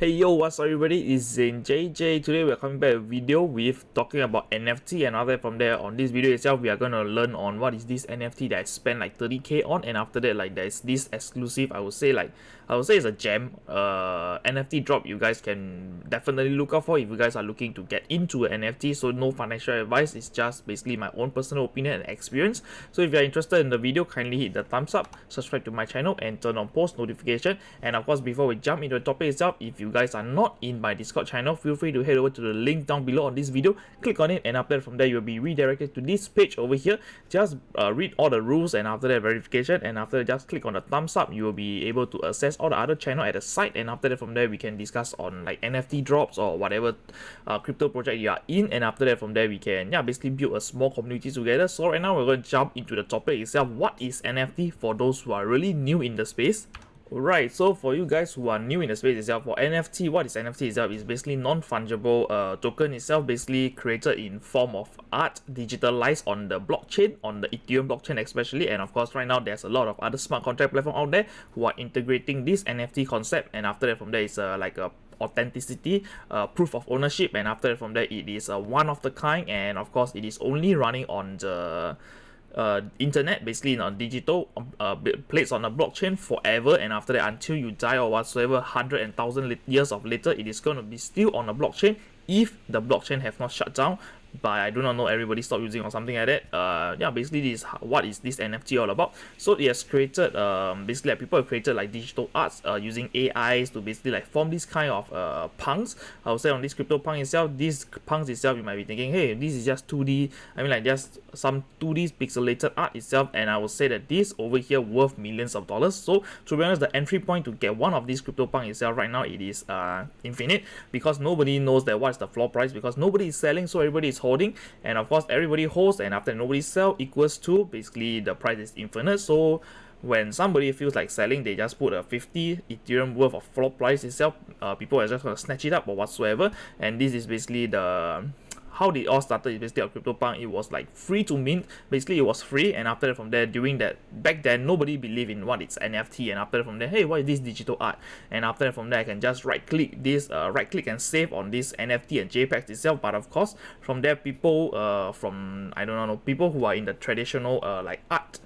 Hey yo, what's up everybody, it's Zane JJ. Today we're coming back a video with talking about NFT, and after that from there on this video itself we are gonna learn on what is this NFT that I spent like 30k on, and after that like there's this exclusive, I would say it's a gem NFT drop you guys can definitely look out for if you guys are looking to get into an NFT. So no financial advice, it's just basically my own personal opinion and experience. So if you're interested in the video, kindly hit the thumbs up, subscribe to my channel and turn on post notification. And of course, before we jump into the topic itself, if you guys are not in my Discord channel, feel free to head over to the link down below on this video, click on it, and after that from there you'll be redirected to this page over here. Just read all the rules, and after that verification, and after that just click on the thumbs up. You will be able to access all the other channel at the site, and after that from there we can discuss on like NFT drops or whatever crypto project you are in, and after that from there we can basically build a small community together. So right now we're going to jump into the topic itself. What is NFT for those who are really new in the space? Right, so for you guys who are new in the space itself, for NFT, what is NFT itself? Is basically non-fungible token itself, basically created in form of art, digitalized on the blockchain, on the Ethereum blockchain especially. And of course right now there's a lot of other smart contract platforms out there who are integrating this NFT concept, and after that from there it's like a authenticity, proof of ownership, and after that from there it is one of the kind, and of course it is only running on the internet, basically in a digital plates on a blockchain forever, and after that until you die or whatsoever, 100,000 years of later, it is going to be still on a blockchain if the blockchain have not shut down. But I do not know, everybody stopped using or something like that. Basically this is what is this NFT all about. So it has created basically like people have created like digital arts using AIs to basically like form this kind of punks. I would say on this crypto punk itself, these punks itself, you might be thinking, hey, this is just 2D, I mean like just some 2D pixelated art itself, and I would say that this over here worth millions of dollars. So to be honest, the entry point to get one of these crypto punk itself right now, it is infinite, because nobody knows that what is the floor price, because nobody is selling, so everybody is holding, and of course everybody holds, and after nobody sell equals to basically the price is infinite. So when somebody feels like selling, they just put a 50 Ethereum worth of floor price itself. People are just gonna snatch it up or whatsoever, and this is basically the how it all started. Is basically a CryptoPunk. It was like free to mint. Basically it was free, and after that from there, during that back then nobody believed in what it's NFT, and after that from there, hey, what is this digital art? And after that from there I can just right click and save on this NFT and JPEGs itself. But of course from there, people from I don't know, people who are in the traditional like art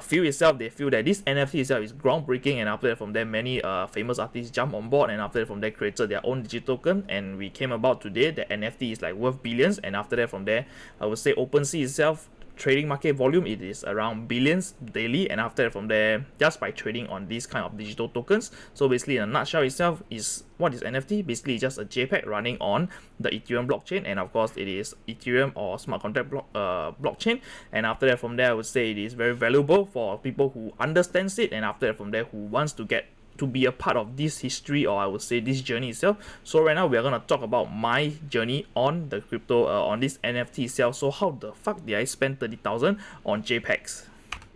field itself, they feel that this NFT itself is groundbreaking, and after that from there many famous artists jump on board, and after that from there created their own digital token, and we came about today that NFT is like worth billions. And after that from there, I would say OpenSea itself, trading market volume, it is around billions daily, and after that from there, just by trading on these kind of digital tokens. So basically in a nutshell itself, is what is NFT? Basically just a JPEG running on the Ethereum blockchain, and of course it is Ethereum or smart contract blockchain. And after that from there, I would say it is very valuable for people who understands it, and after that from there who wants to get to be a part of this history, or I would say this journey itself. So right now we are going to talk about my journey on the crypto on this NFT itself. So how the fuck did I spend 30,000 on JPEGs?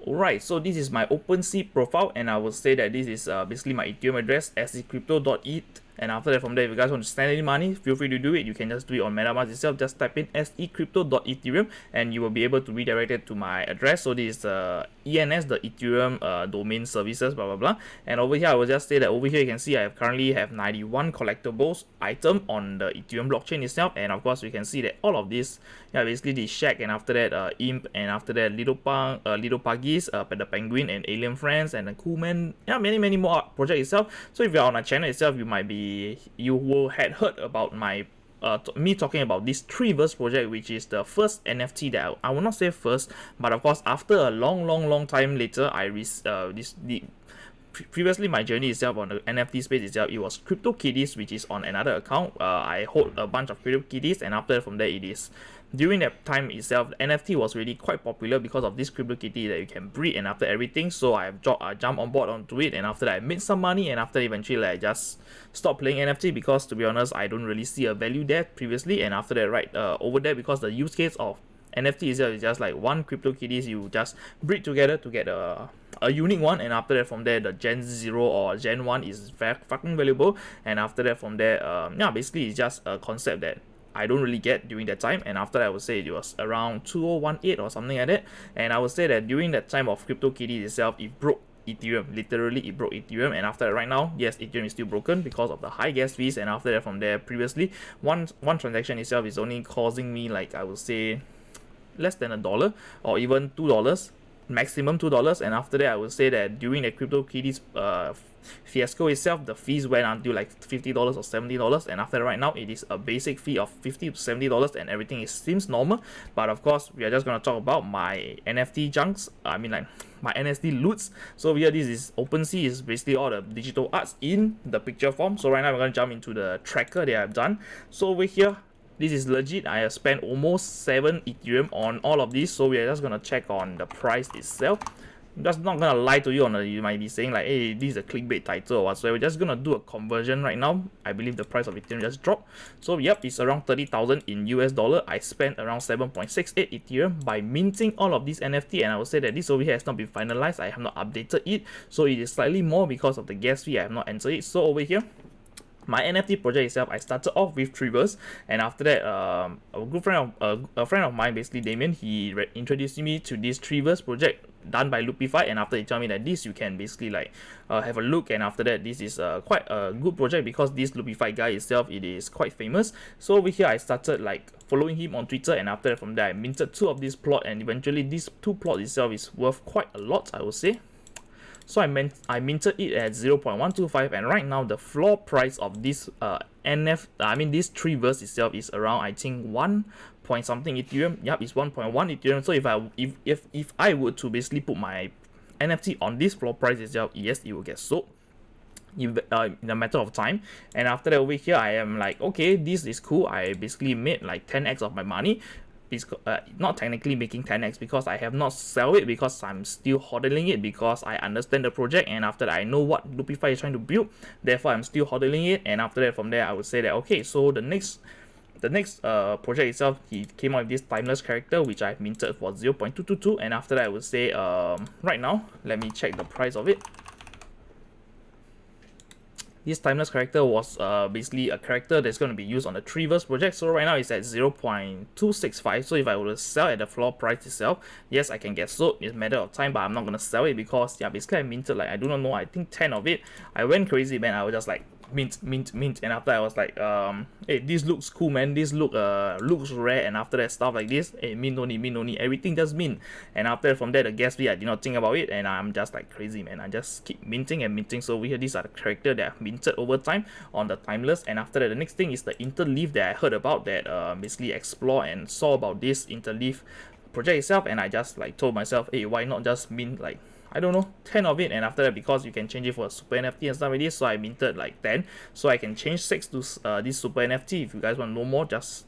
Alright, so this is my OpenSea profile, and I will say that this is basically my Ethereum address, secrypto.eth. And after that from there, if you guys want to send any money, feel free to do it. You can just do it on MetaMask itself. Just type in secrypto.ethereum and you will be able to redirect it to my address. So this is ENS, the Ethereum domain services, blah blah blah. And over here I will just say that over here you can see I currently have 91 collectibles item on the Ethereum blockchain itself. And of course we can see that all of this, basically the Shack, and after that Imp, and after that Little Puggies, the Penguin and Alien Friends, and the Cool Man, many more projects itself. So if you're on my channel itself, you will had heard about my me talking about this Treeverse project, which is the first NFT that I will not say first, but of course after a long time later, previously my journey itself on the NFT space itself, it was CryptoKitties, which is on another account. I hold a bunch of CryptoKitties, and after from there it is during that time itself, NFT was really quite popular because of this CryptoKitty that you can breed, and after everything, so I jumped on board onto it, and after that I made some money, and after eventually I just stopped playing NFT, because to be honest I don't really see a value there previously. And after that over there, because the use case of NFT itself is just like one CryptoKitties you just breed together to get a unique one, and after that from there the Gen 0 or Gen 1 is very fucking valuable. And after that from there basically it's just a concept that I don't really get during that time. And after that, I would say it was around 2018 or something like that. And I would say that during that time of CryptoKitties itself, it broke Ethereum. Literally, it broke Ethereum. And after that, right now, yes, Ethereum is still broken because of the high gas fees. And after that, from there, previously, one transaction itself is only causing me, like, I would say, less than $1 or even $2, maximum $2. And after that, I would say that during the CryptoKitties fiasco itself, the fees went until like $50 or $70. And after that, right now, it is a basic fee of $50 to $70, and everything seems normal. But of course, we are just going to talk about my NFT junks. I mean, like, my NFT loots. So here, this is OpenSea, is basically all the digital arts in the picture form. So right now, we're going to jump into the tracker that I've done. So over here, this is legit. I have spent almost 7 Ethereum on all of these. So we are just going to check on the price itself. I'm just not going to lie to you on you might be saying like, hey, this is a clickbait title or what. So we're just going to do a conversion right now. I believe the price of Ethereum just dropped. So yep, it's around 30,000 in US dollar. I spent around 7.68 Ethereum by minting all of these NFT, and I will say that this over here has not been finalized. I have not updated it. So it is slightly more because of the gas fee. I have not entered it. So over here, my NFT project itself, I started off with Trivers, and after that, a good friend of a friend of mine, basically Damien, he introduced me to this Trivers project done by Loopify. And after he told me that this you can basically like have a look, and after that, this is quite a good project because this Loopify guy itself, it is quite famous. So over here, I started like following him on Twitter, and after that, from there, I minted 2 of this plot, and eventually this 2 plot itself is worth quite a lot, I would say. So I minted it at 0.125, and right now the floor price of this this Trivers itself is around, I think, 1 point something Ethereum. Yep, it's 1.1 Ethereum. So if I were to basically put my NFT on this floor price itself, yes, it will get sold in a matter of time. And after that, over here, I am like, okay, this is cool. I basically made like 10x of my money. Not technically making 10x because I have not sell it, because I'm still hodling it, because I understand the project, and after that I know what Loopify is trying to build, therefore I'm still hodling it. And after that, from there, I would say that okay, so the next project itself, he came out with this timeless character which I've minted for 0.222, and after that I would say right now, let me check the price of it. This timeless character was basically a character that's going to be used on the Trivers project. So right now it's at 0.265. So if I were to sell at the floor price itself, yes, I can get sold. It's a matter of time, but I'm not going to sell it because, yeah, basically I minted like, I do not know, I think 10 of it. I went crazy, man. I was just like, mint. And after I was like, hey, this looks cool, man. This looks rare. And after that, stuff like this, hey, mint only, everything just mint. And after from there, the gas fee, I did not think about it, and I'm just like crazy, man. I just keep minting and minting. So we here, these are the character that I've minted over time on the timeless. And after that, the next thing is the interleaf that I heard about, that basically explore and saw about this interleaf project itself, and I just like told myself, hey, why not just mint like, I don't know, 10 of it. And after that, because you can change it for a super NFT and stuff like this, so I minted like 10, so I can change 6 to this super NFT. If you guys want to know more, just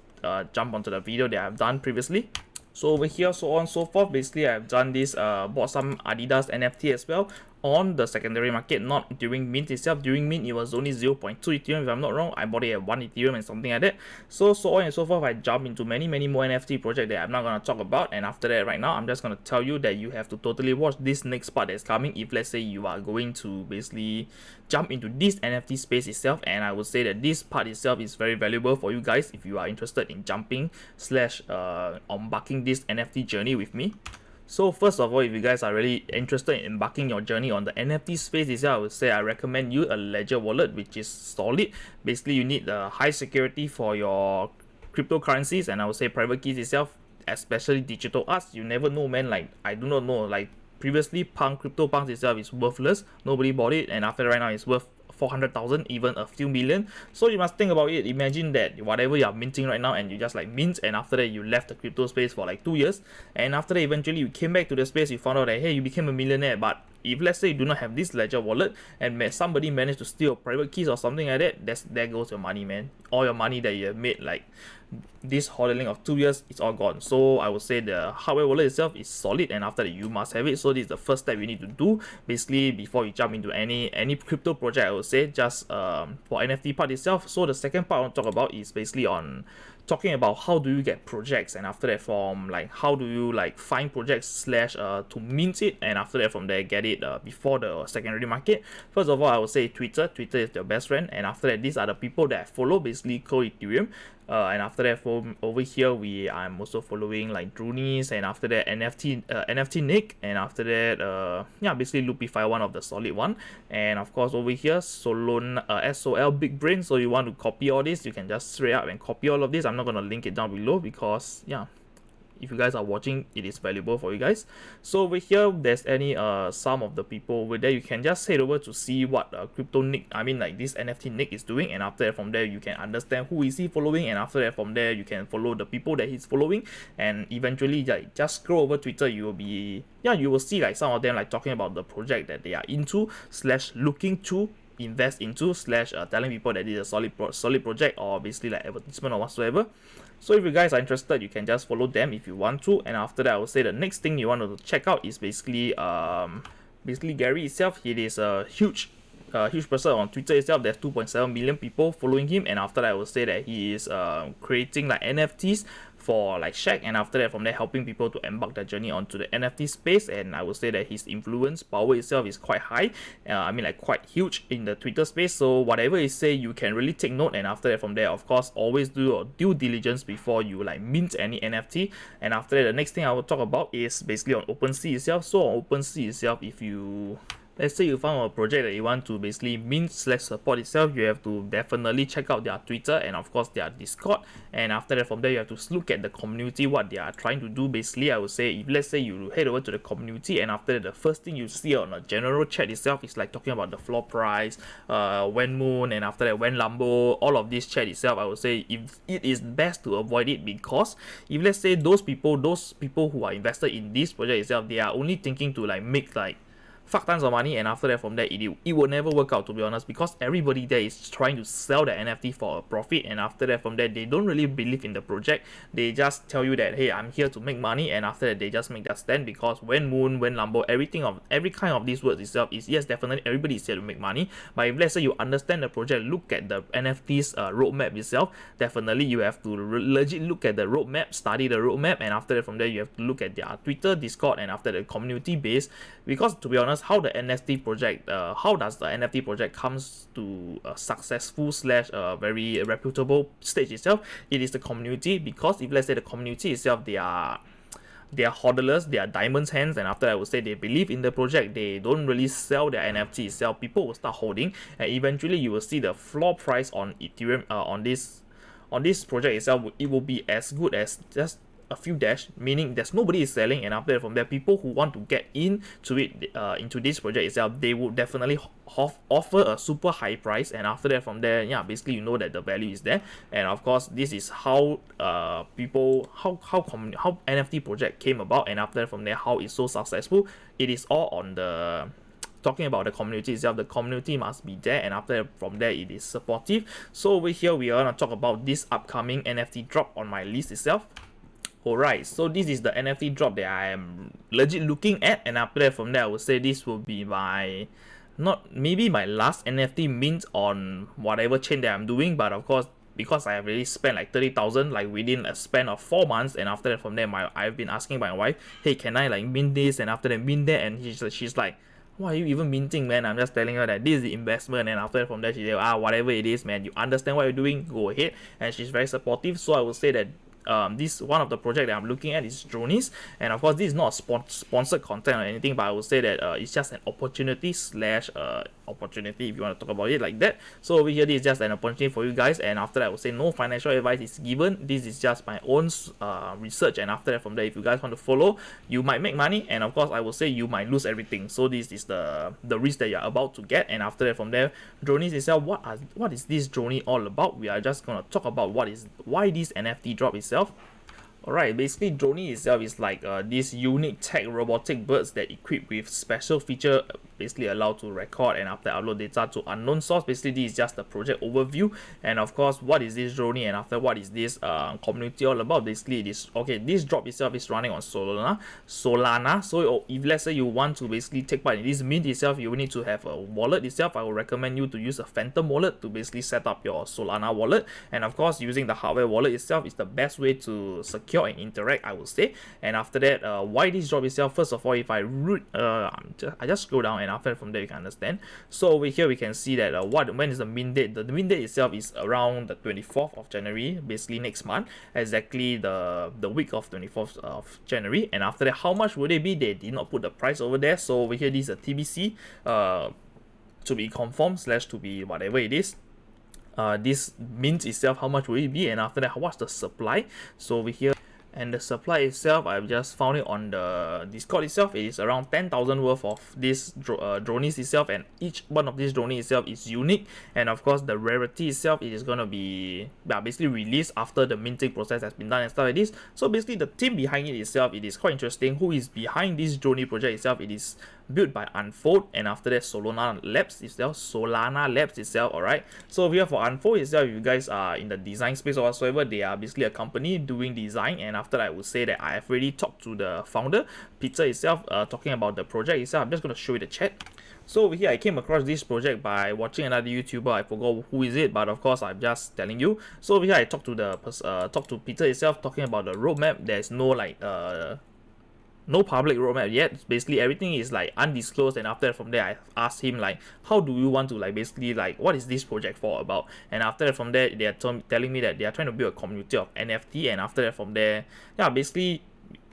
jump onto the video that I've done previously. So over here, so on and so forth, basically I've done this, bought some Adidas NFT as well on the secondary market, not during mint itself. During mint, it was only 0.2 Ethereum, if I'm not wrong. I bought it at 1 Ethereum and something like that. So on and so forth, I jump into many more NFT projects that I'm not going to talk about. And after that, right now, I'm just going to tell you that you have to totally watch this next part that's coming if, let's say, you are going to basically jump into this NFT space itself. And I would say that this part itself is very valuable for you guys if you are interested in jumping / embarking this NFT journey with me. So first of all, if you guys are really interested in embarking your journey on the NFT space itself, I would say I recommend you a Ledger wallet, which is solid. Basically, you need the high security for your cryptocurrencies, and I would say private keys itself, especially digital arts. You never know, man. Like, I do not know, like previously CryptoPunks itself is worthless. Nobody bought it, and after right now it's worth 400,000, even a few million. So you must think about it. Imagine that whatever you are minting right now, and you just like mint, and after that you left the crypto space for like 2 years, and after that eventually you came back to the space, you found out that hey, you became a millionaire. But if let's say you do not have this Ledger wallet, and somebody managed to steal private keys or something like that, there goes your money, man. All your money that you have made, like this hodling of 2 years, it's all gone. So I would say the hardware wallet itself is solid, and after that you must have it. So this is the first step you need to do basically before you jump into any crypto project, I would say, just for NFT part itself. So the second part I want to talk about is basically on talking about how do you get projects, and after that from like how do you like find projects / to mint it, and after that from there get it before the secondary market. First of all, I would say Twitter is your best friend, and after that these are the people that I follow, basically Ethereum. And after that, from over here, I'm also following like Dronies, and after that NFT Nick, and after that yeah, basically Lupify, one of the solid one. And of course over here Solon, SOL Big Brain. So you want to copy all this, you can just straight up and copy all of this. I'm not gonna link it down below because yeah, if you guys are watching, it is valuable for you guys. So over here, there's any some of the people over there, you can just head over to see what crypto Nick, I mean like this NFT Nick is doing, and after that from there you can understand who is he following, and after that from there you can follow the people that he's following, and eventually like just scroll over Twitter, you will be, yeah, you will see like some of them like talking about the project that they are into slash looking to invest into slash telling people that it's a solid project, or basically like advertisement or whatsoever. So if you guys are interested, you can just follow them if you want to. And after that, I would say the next thing you want to check out is basically Gary itself. He is a huge person on Twitter itself. There's 2.7 million people following him, and after that, I would say that he is creating like NFTs for like Shaq, and after that from there helping people to embark their journey onto the NFT space. And I would say that his influence power itself is quite high, I mean like quite huge in the Twitter space. So whatever he say, you can really take note, and after that from there, of course, always do your due diligence before you like mint any NFT. And after that, the next thing I will talk about is basically on OpenSea itself. So on OpenSea itself, if you, let's say you found a project that you want to basically mint slash support itself, you have to definitely check out their Twitter and of course their Discord. And after that from there, you have to look at the community, what they are trying to do. Basically, I would say, if let's say you head over to the community, and after that, the first thing you see on a general chat itself is like talking about the floor price, when moon, and after that when Lambo, all of this chat itself, I would say if it is best to avoid it, because if let's say those people who are invested in this project itself, they are only thinking to like make like fuck tons of money, and after that from there it will never work out, to be honest, because everybody there is trying to sell the NFT for a profit. And after that from there, they don't really believe in the project. They just tell you that, hey, I'm here to make money, and after that they just make that stand, because when moon, when Lambo, every kind of these words itself is, yes, definitely everybody is here to make money. But if let's say you understand the project, look at the NFT's roadmap itself, definitely you have to legit look at the roadmap, study the roadmap, and after that from there you have to look at their Twitter, Discord, and after the community base. Because to be honest, how the NFT project, how does the NFT project comes to a successful slash very reputable stage itself? It is the community. Because if let's say the community itself, they are hodlers, they are diamonds hands, and after I would say they believe in the project, they don't really sell their NFT itself, people will start holding, and eventually you will see the floor price on Ethereum, on this project itself, it will be as good as just a few dash, meaning there's nobody is selling. And after that from there, people who want to get into it, into this project itself, they would definitely offer a super high price. And after that from there, yeah, basically you know that the value is there. And of course, this is how how NFT project came about, and after that from there, how it's so successful. It is all on the talking about the community itself. The community must be there, and after from there it is supportive. So over here we are going to talk about this upcoming NFT drop on my list itself. Alright, so this is the NFT drop that I am legit looking at, and after that from there I would say this will be my, not maybe my last NFT mint on whatever chain that I'm doing. But of course, because I have already spent like 30,000 like within a span of 4 months, and after that from there I've been asking my wife, hey, can I like mint this, and after that mint that, and she's like, why are you even minting, man? I'm just telling her that this is the investment. And after that from there she said, whatever it is, man, you understand what you're doing, go ahead. And she's very supportive. So I would say that this one of the project that I'm looking at is Dronies, and of course this is not sponsored content or anything, but I would say that it's just an opportunity slash opportunity, if you want to talk about it like that. So over here, this is just an opportunity for you guys, and after that I would say no financial advice is given. This is just my own research, and after that from there, if you guys want to follow, you might make money, and of course I will say you might lose everything. So this is the risk that you're about to get. And after that from there, Dronies itself, what is this Drony all about? We are just going to talk about why this NFT drop itself. Alright, basically Drony itself is like these unique tech robotic birds that equipped with special feature, basically allowed to record and after upload data to unknown source. Basically this is just the project overview, and of course what is this Drony, and after what is this community all about. Basically it is, okay, this drop itself is running on Solana. So if let's say you want to basically take part in this mint itself, you will need to have a wallet itself. I will recommend you to use a Phantom wallet to basically set up your Solana wallet, and of course using the hardware wallet itself is the best way to secure and interact, I would say. And after that, why this drop itself? First of all, if I just scroll down and after from there you can understand. So over here we can see that when is the mint date. The mint date itself is around the 24th of January, basically next month, exactly the week of 24th of January. And after that, how much would it be? They did not put the price over there. So over here, this is a TBC, to be confirmed / to be whatever it is. This mint itself, how much will it be? And after that, what's the supply? So over here, and the supply itself, I've just found it on the Discord itself. It is around 10,000 worth of this dronies itself, and each one of these dronies itself is unique. And of course, the rarity itself, it is gonna be basically released after the minting process has been done and stuff like this. So basically, the team behind it itself, it is quite interesting. Who is behind this drone project itself? It is built by Unfold, and after that Solana Labs itself. Alright, so over here for Unfold itself, if you guys are in the design space or whatsoever, they are basically a company doing design. And after that, I would say that I have already talked to the founder Peter itself, talking about the project itself. I'm just going to show you the chat. So over here, I came across this project by watching another YouTuber. I forgot who is it, but of course I'm just telling you. So over here, I talked to Peter itself, talking about the roadmap. There's no public roadmap yet. Basically everything is like undisclosed. And after that, from there, I asked him like, how do you want to like basically like, what is this project for about? And after that, from there, they are telling me that they are trying to build a community of NFT. And after that, from there, yeah, basically,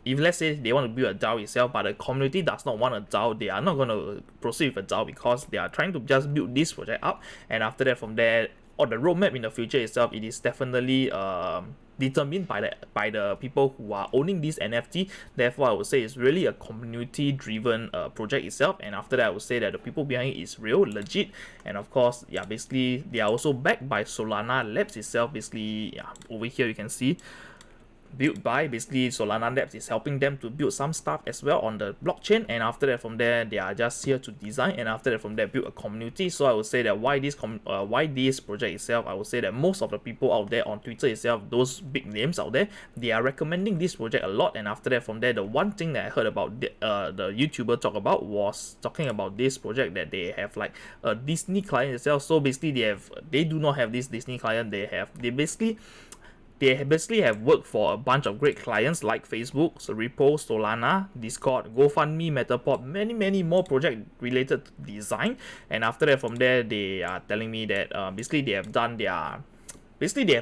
if let's say they want to build a DAO itself, but the community does not want a DAO, they are not going to proceed with a DAO, because they are trying to just build this project up. And after that, from there, or the roadmap in the future itself, it is definitely determined by the people who are owning this NFT. Therefore, I would say it's really a community driven project itself. And after that, I would say that the people behind it is real, legit. And of course, yeah, basically they are also backed by Solana Labs itself. Basically, yeah, over here you can see, built by basically Solana Labs is helping them to build some stuff as well on the blockchain. And after that, from there, they are just here to design. And after that, from there, build a community. So I would say that why this project itself, I would say that most of the people out there on Twitter itself, those big names out there, they are recommending this project a lot. And after that, from there, the one thing that I heard about the YouTuber talk about was talking about this project, that they have like a Disney client itself. So basically they do not have this Disney client. They basically have worked for a bunch of great clients like Facebook, so Ripple, Solana, Discord, GoFundMe, Metapod, many more projects related to design. And after that, from there, they are telling me that basically they have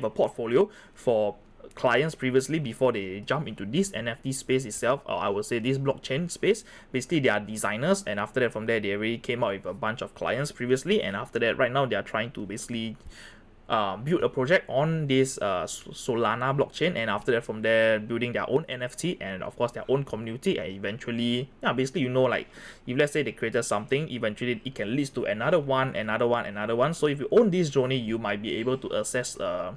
a portfolio for clients previously before they jump into this NFT space itself, or I would say this blockchain space. Basically, they are designers, and after that, from there, they already came out with a bunch of clients previously. And after that, right now, they are trying to basically build a project on this Solana blockchain. And after that, from there, building their own NFT and of course their own community. And eventually, yeah, basically, you know, like if let's say they created something, eventually it can lead to another one. So if you own this journey, you might be able to access the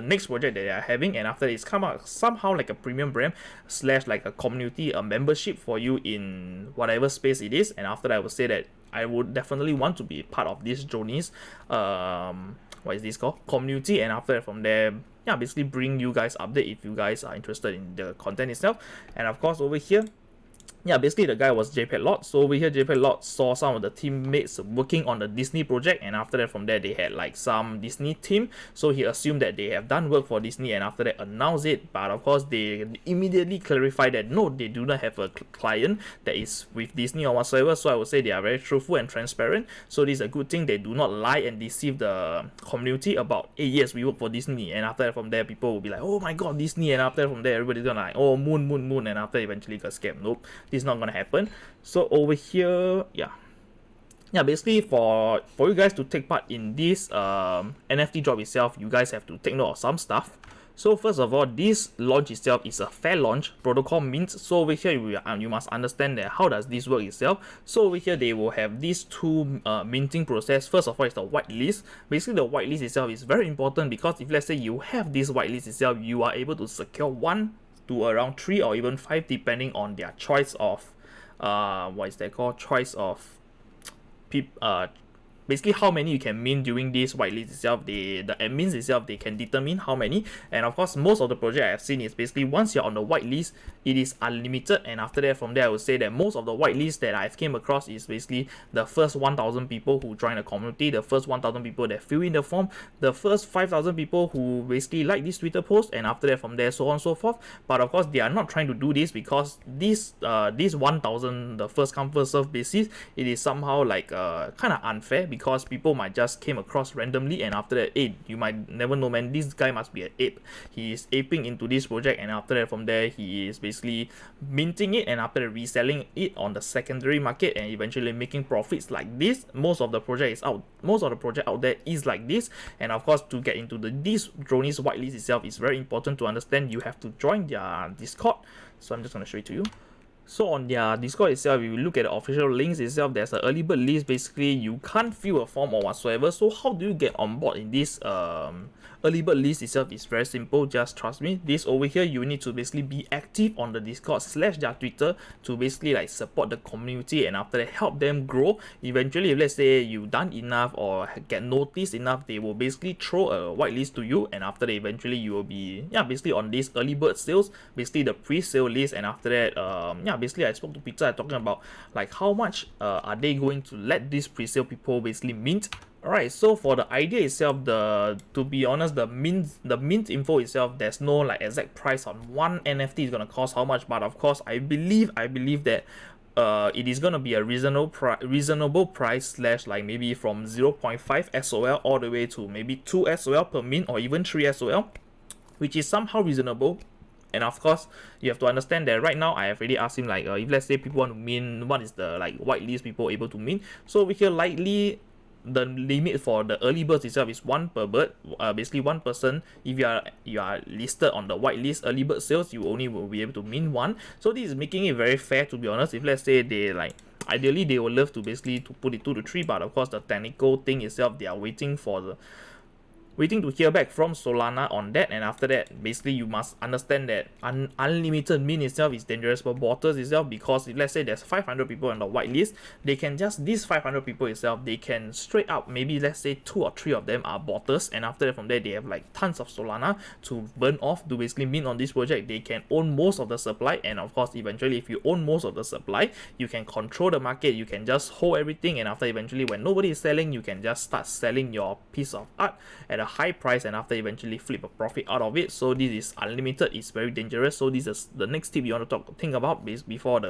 next project that they are having. And after it's come out somehow like a premium brand / like a community, a membership for you in whatever space it is. And after that, I would say that I would definitely want to be part of this journeys what is this called, community. And after that, from there, yeah, basically bring you guys update if you guys are interested in the content itself. And of course, over here, yeah, basically the guy was JPEG Lot. So over here, JPEG Lot saw some of the teammates working on the Disney project, and after that, from there, they had like some Disney team. So he assumed that they have done work for Disney, and after that, announced it. But of course, they immediately clarified that no, they do not have a client that is with Disney or whatsoever. So I would say they are very truthful and transparent. So this is a good thing. They do not lie and deceive the community about, hey, yes, we work for Disney. And after that, from there, people will be like, oh my god, Disney. And after that, from there, everybody's gonna like, oh, moon. And after eventually got scammed. Nope. This is not gonna happen. So over here, yeah, basically for you guys to take part in this NFT drop itself, you guys have to take note of some stuff. So first of all, this launch itself is a fair launch, protocol mint. So over here, you must understand that how does this work itself. So over here, they will have these two minting process. First of all, is the whitelist. Basically, the whitelist itself is very important, because if let's say you have this whitelist itself, you are able to secure 1 to around 3 or even 5, depending on their choice of choice of basically how many you can mint during this whitelist itself. The admins itself, they can determine how many. And of course, most of the project I've seen is basically once you're on the whitelist, it is unlimited. And after that, from there, I would say that most of the whitelist that I've came across is basically the first 1,000 people who join the community, the first 1,000 people that fill in the form, the first 5,000 people who basically like this Twitter post, and after that, from there, so on and so forth. But of course, they are not trying to do this because this 1,000, the first come first serve basis, it is somehow like kind of unfair, because people might just came across randomly, and after that, hey, you might never know, man, this guy must be an ape. He is aping into this project, and after that, from there, he is basically minting it, and after that, reselling it on the secondary market, and eventually making profits like this. Most of the project out there is like this. And of course, to get into this Dronies whitelist itself is very important to understand. You have to join their Discord. So I'm just going to show it to you. So on their Discord itself, if you look at the official links itself, there's an early bird list. Basically, you can't fill a form or whatsoever. So how do you get on board in this early bird list itself? Is very simple. Just trust me. This over here, you need to basically be active on the Discord / their Twitter to basically like support the community, and after that, help them grow. Eventually, if let's say you've done enough or get noticed enough, they will basically throw a whitelist to you, and after that, eventually you will be basically on this early bird sales, basically the pre-sale list. And after that, basically I spoke to Peter talking about like how much are they going to let these pre-sale people basically mint. Alright, so for the idea itself, to be honest, the mint info itself, there's no like exact price on one NFT is gonna cost how much, but of course I believe that it is gonna be a reasonable price / like maybe from 0.5 SOL all the way to maybe 2 SOL per mint, or even 3 SOL, which is somehow reasonable. And of course, you have to understand that right now I have already asked him like if let's say people want to mint, what is the like whitelist people able to mint. So over here, likely the limit for the early birds itself is 1 per bird, basically 1 person. If you are listed on the whitelist early bird sales, you only will be able to mint 1. So this is making it very fair, to be honest. If let's say they like, ideally they would love to basically to put it 2 to 3, but of course the technical thing itself, they are waiting to hear back from Solana on that. And after that, basically you must understand that unlimited mint itself is dangerous for botters itself, because if let's say there's 500 people on the whitelist, they can just, these 500 people itself, they can straight up, maybe let's say 2 or 3 of them are botters, and after that, from there they have like tons of Solana to burn off to basically mint on this project. They can own most of the supply, and of course eventually if you own most of the supply, you can control the market, you can just hold everything, and after eventually when nobody is selling, you can just start selling your piece of art at a high price, and after eventually flip a profit out of it. So this is unlimited, it's very dangerous. So this is the next tip you want to think about before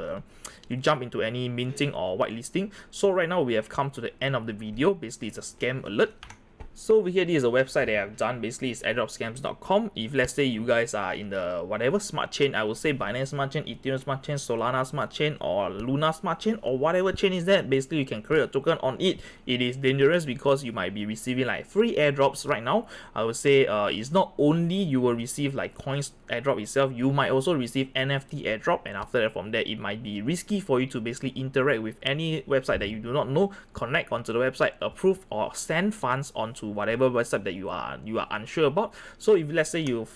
you jump into any minting or whitelisting. So right now we have come to the end of the video. Basically it's a scam alert. So over here, this is a website that I've done. Basically, it's airdropscams.com. If let's say you guys are in the whatever smart chain, I would say Binance Smart Chain, Ethereum Smart Chain, Solana Smart Chain, or Luna Smart Chain, or whatever chain is that, basically you can create a token on it. It is dangerous because you might be receiving like free airdrops right now. I would say it's not only you will receive like coins airdrop itself, you might also receive NFT airdrop, and after that, from there, it might be risky for you to basically interact with any website that you do not know, connect onto the website, approve or send funds onto whatever website that you are unsure about. So if let's say you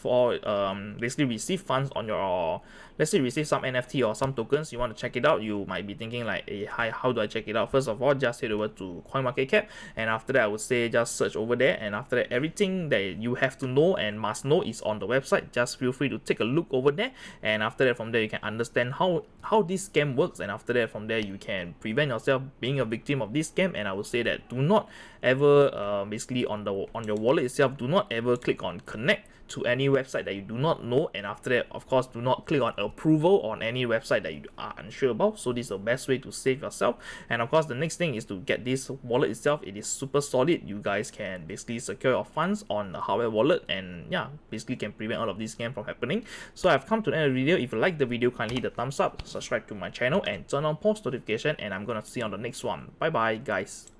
basically receive funds on your, let's say receive some NFT or some tokens, you want to check it out, you might be thinking like, hey, hi, how do I check it out? First of all, just head over to CoinMarketCap, and after that I would say just search over there, and after that everything that you have to know and must know is on the website. Just feel free to take a look over there, and after that, from there you can understand how this scam works, and after that, from there you can prevent yourself being a victim of this scam. And I would say that do not ever basically on your wallet itself, do not ever click on connect to any website that you do not know, and after that, of course, do not click on approval on any website that you are unsure about. So this is the best way to save yourself. And of course, the next thing is to get this wallet itself. It is super solid. You guys can basically secure your funds on the hardware wallet, and yeah, basically can prevent all of these scams from happening. So I've come to the end of the video. If you like the video, kindly hit the thumbs up, subscribe to my channel, and turn on post notification, and I'm gonna see you on the next one. Bye bye guys.